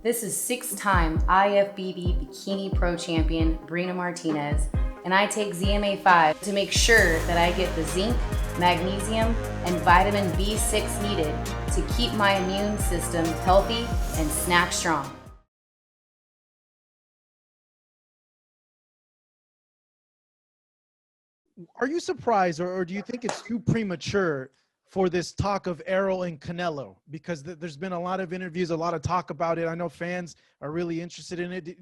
This is six-time IFBB Bikini Pro champion Brina Martinez, and I take ZMA5 to make sure that I get the zinc, magnesium, and vitamin B6 needed to keep my immune system healthy and snap strong. Are you surprised, or do you think it's too premature for this talk of Errol and Canelo? Because there's been a lot of interviews, a lot of talk about it. I know fans are really interested in it.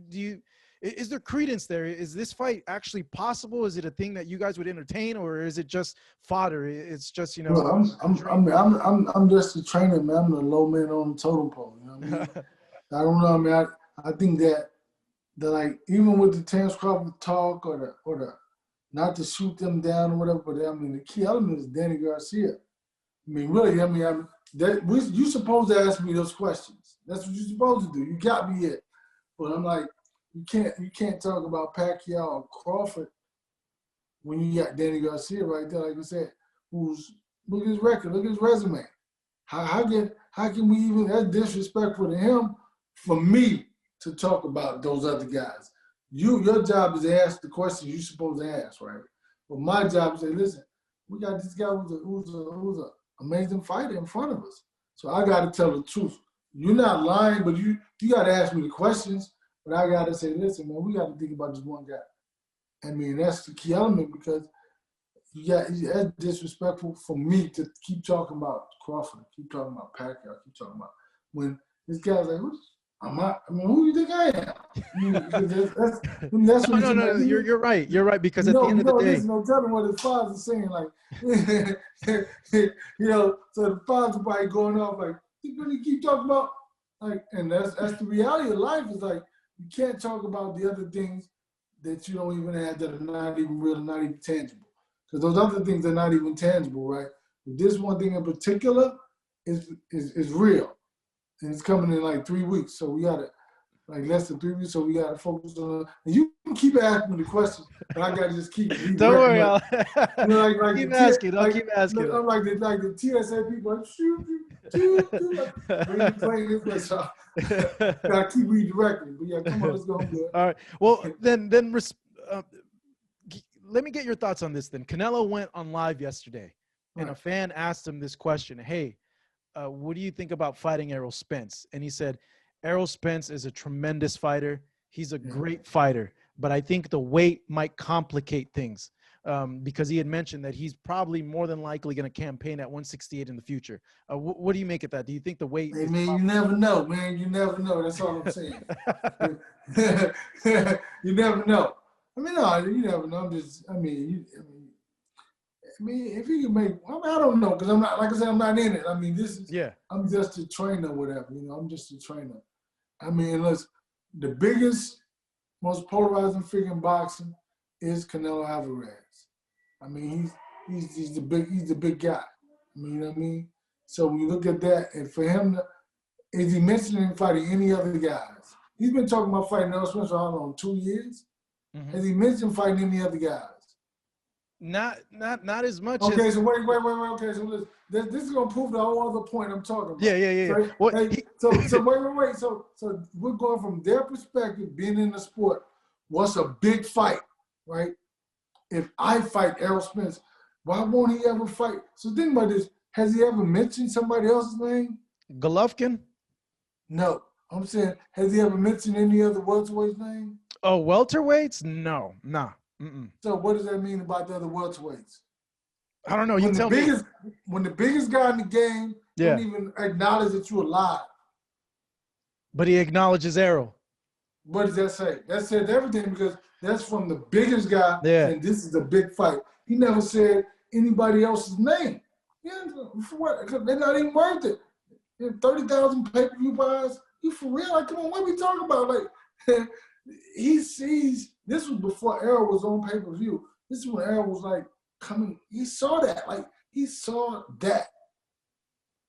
Is there credence there? Is this fight actually possible? Is it a thing that you guys would entertain, or is it just fodder? It's just, Well, I'm just a trainer, man. I'm the low man on the totem pole. You know what I mean? I don't know. I mean, I think that like even with the Terence Crawford talk or the not to shoot them down or whatever, but I mean the key element is Danny Garcia. I mean, really, you supposed to ask me those questions. That's what you're supposed to do. You got me it. But I'm like, you can't talk about Pacquiao or Crawford when you got Danny Garcia right there, like I said, who's look at his record, look at his resume. How can we even, that's disrespectful to him for me to talk about those other guys. Your job is to ask the questions you're supposed to ask, right? But my job is to say, listen, we got this guy who's an amazing fighter in front of us. So I got to tell the truth. You're not lying, but you got to ask me the questions. But I got to say, listen, man, we got to think about this one guy. I mean, that's the key element because that's disrespectful for me to keep talking about Crawford, keep talking about Pacquiao, keep talking about when this guy's like, who do you think I am? I mean, that's what no. You're right. You're right because at the end of the day, listen, no telling what his father's saying. Like, so the father's probably going off like, you really keep talking about like, and that's the reality of life. Is like you can't talk about the other things that you don't even have that are not even real, not even tangible. Because those other things are not even tangible, right? But this one thing in particular is real. And it's coming in like 3 weeks. So we gotta like less than 3 weeks, so we gotta focus on and you can keep asking me the questions, but I gotta just keep don't worry, I'll keep asking. I'll keep asking. I'm like the TSA people like shoot. Like, playing this way, so gotta keep redirecting. But yeah, come on, let's go. All right. Well, then let me get your thoughts on this. Then Canelo went on live yesterday, and a fan asked him this question: "Hey, what do you think about fighting Errol Spence?" And he said, "Errol Spence is a tremendous fighter. He's a great fighter, but I think the weight might complicate things." Because he had mentioned that he's probably more than likely going to campaign at 168 in the future. What do you make of that? Do you think the weight? Hey, man, you never know, man. You never know. That's all I'm saying. You never know. I mean, no, you never know. I mean, if you can make, I don't know, because I'm not, like I said, I'm not in it. I mean, I'm just a trainer, whatever. I'm just a trainer. I mean, the biggest, most polarizing figure in boxing is Canelo Alvarez. I mean, he's the big guy. I mean, you know what I mean? So when you look at that, and for him, is he mentioning fighting any other guys? He's been talking about fighting Errol Spence for how long? 2 years? Mm-hmm. Has he mentioned fighting any other guys? Not as much. Okay, so wait. Okay, so this is gonna prove the whole other point I'm talking about. Yeah. So wait. So we're going from their perspective, being in the sport. What's a big fight, right? If I fight Errol Spence, why won't he ever fight? So think about this. Has he ever mentioned somebody else's name? Golovkin? No. I'm saying, has he ever mentioned any other welterweight's name? Oh, welterweights? No, nah. Mm-mm. So what does that mean about the other welterweights? I don't know. You tell me. When the biggest guy in the game don't even acknowledge that you're alive. But he acknowledges Errol. What does that say? That says everything because that's from the biggest guy saying this is a big fight. He never said anybody else's name. Yeah, for what? Because they're not even worth it. 30,000 pay-per-view buys. You for real? Like, come on, what are we talking about? Like, he sees, this was before Errol was on pay-per-view. This is when Errol was like coming. He saw that. Like, he saw that.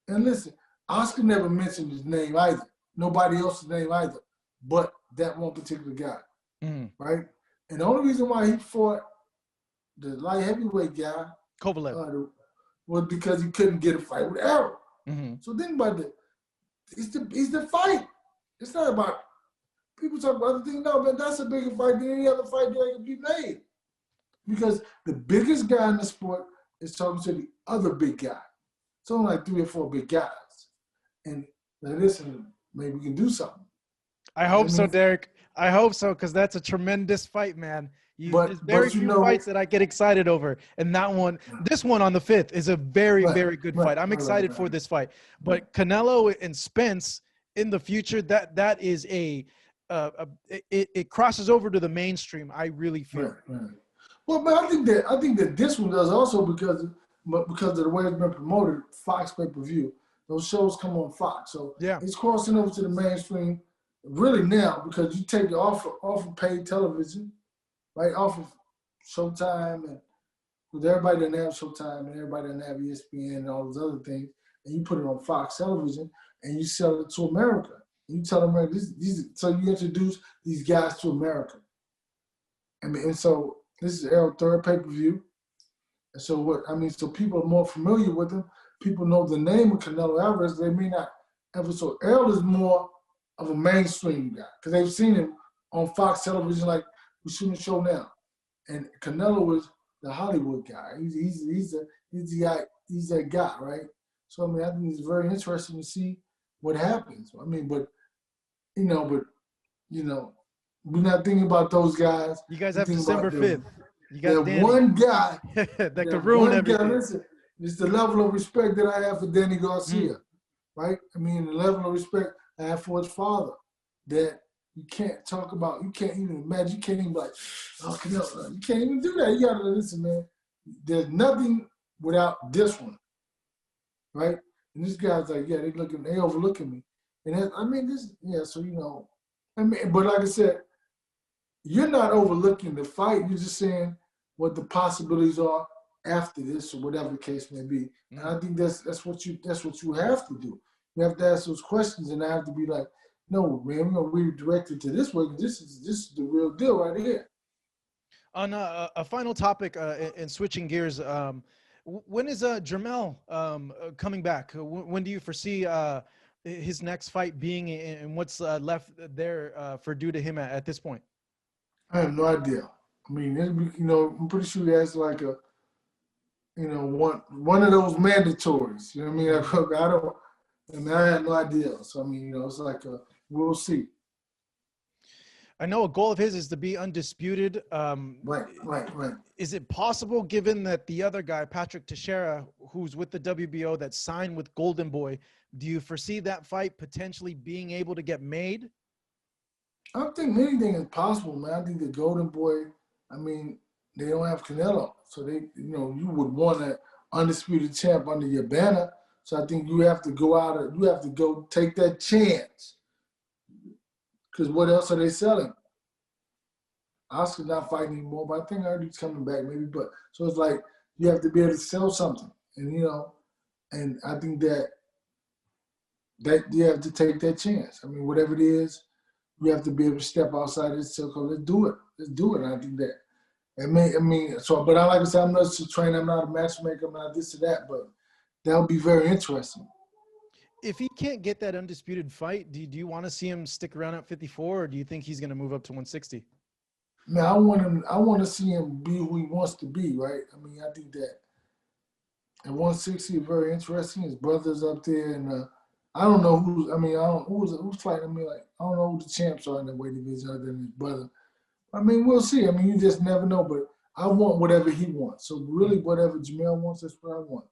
And listen, Oscar never mentioned his name either. Nobody else's name either. But that one particular guy. Right? And the only reason why he fought the light heavyweight guy, Kovalev, was because he couldn't get a fight with Errol. So think about that. It's the fight. It's not about people talk about other things. No, man, that's a bigger fight than any other fight that can be made. Because the biggest guy in the sport is talking to the other big guy. It's only like 3 or 4 big guys. And now listen, maybe we can do something. I hope so, Derrick. I hope so, because that's a tremendous fight, man. There's very few fights that I get excited over. And that one, this one on the 5th is a very, very good fight. I'm excited for this fight. But Canelo and Spence in the future, that is it crosses over to the mainstream, I really feel. Right. Well, but I think that this one does also because of the way it's been promoted, Fox pay-per-view. Those shows come on Fox. So it's crossing over to the mainstream really now because you take it off of paid television, right, off of Showtime, and with everybody doesn't have Showtime and everybody doesn't have ESPN and all those other things, and you put it on Fox television and you sell it to America. You tell America, so you introduce these guys to America. And so this is Errol's 3rd pay-per-view. And so so people are more familiar with him. People know the name of Canelo Alvarez. They may not ever. So Errol is more of a mainstream guy because they've seen him on Fox television, like we're shooting a show now. And Canelo is the Hollywood guy. He's that guy, right? So I think it's very interesting to see what happens. But we're not thinking about those guys. You guys have December 5th. You got that one guy that could ruin everything. Listen, it's the level of respect that I have for Danny Garcia, right? The level of respect I have for his father that you can't talk about. You can't even imagine. You can't even be like, oh, Canelo. You can't even do that. You got to listen, man. There's nothing without this one, right? And this guy's like, they overlooking me. And but like I said, you're not overlooking the fight. You're just saying what the possibilities are after this or whatever the case may be. And I think that's what you have to do. You have to ask those questions, and I have to be like, no, man, we're gonna redirect it to this way. This is the real deal right here. On a final topic, and switching gears, when is Jermell coming back? When do you foresee his next fight being, and what's left there for due to him at this point? I have no idea. I'm pretty sure he has like a, one of those mandatories. You know what I mean? I have no idea. So it's like we'll see. I know a goal of his is to be undisputed. Right. Is it possible, given that the other guy, Patrick Teixeira, who's with the WBO, that signed with Golden Boy, do you foresee that fight potentially being able to get made? I think anything is possible, man. I think the Golden Boy, they don't have Canelo. So you would want an undisputed champ under your banner. So I think you have to go take that chance. Because what else are they selling? Oscar's not fighting anymore, but I think I heard he's coming back maybe. But so it's like you have to be able to sell something. And and I think that you have to take that chance. Whatever it is, you have to be able to step outside this circle. Let's do it. And I think that. But like I said, I'm not a trainer. I'm not a matchmaker. I'm not this or that. But that would be very interesting. If he can't get that undisputed fight, do you want to see him stick around at 54, or do you think he's going to move up to 160? Man, I want to see him be who he wants to be, right? I think that at 160 is very interesting. His brother's up there, and I don't know who's fighting. I don't know who the champs are in the weight division other than his brother. We'll see. You just never know. But I want whatever he wants. So really, whatever Jermell wants, that's what I want.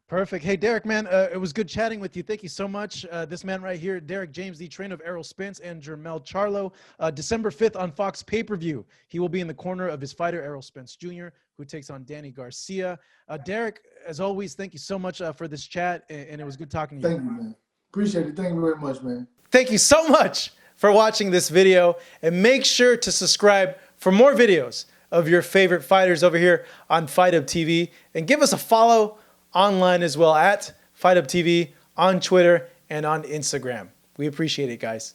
Perfect. Hey, Derrick, man, it was good chatting with you. Thank you so much. This man right here, Derrick James, the trainer of Errol Spence and Jermell Charlo, December 5th on Fox pay-per-view. He will be in the corner of his fighter, Errol Spence Jr., who takes on Danny Garcia. Derrick, as always, thank you so much for this chat, and it was good talking to you. Thank you, man. Appreciate it. Thank you very much, man. Thank you so much for watching this video, and make sure to subscribe for more videos of your favorite fighters over here on Fight Up TV, and give us a follow online as well at Fight Up TV on Twitter and on Instagram. We appreciate it, guys.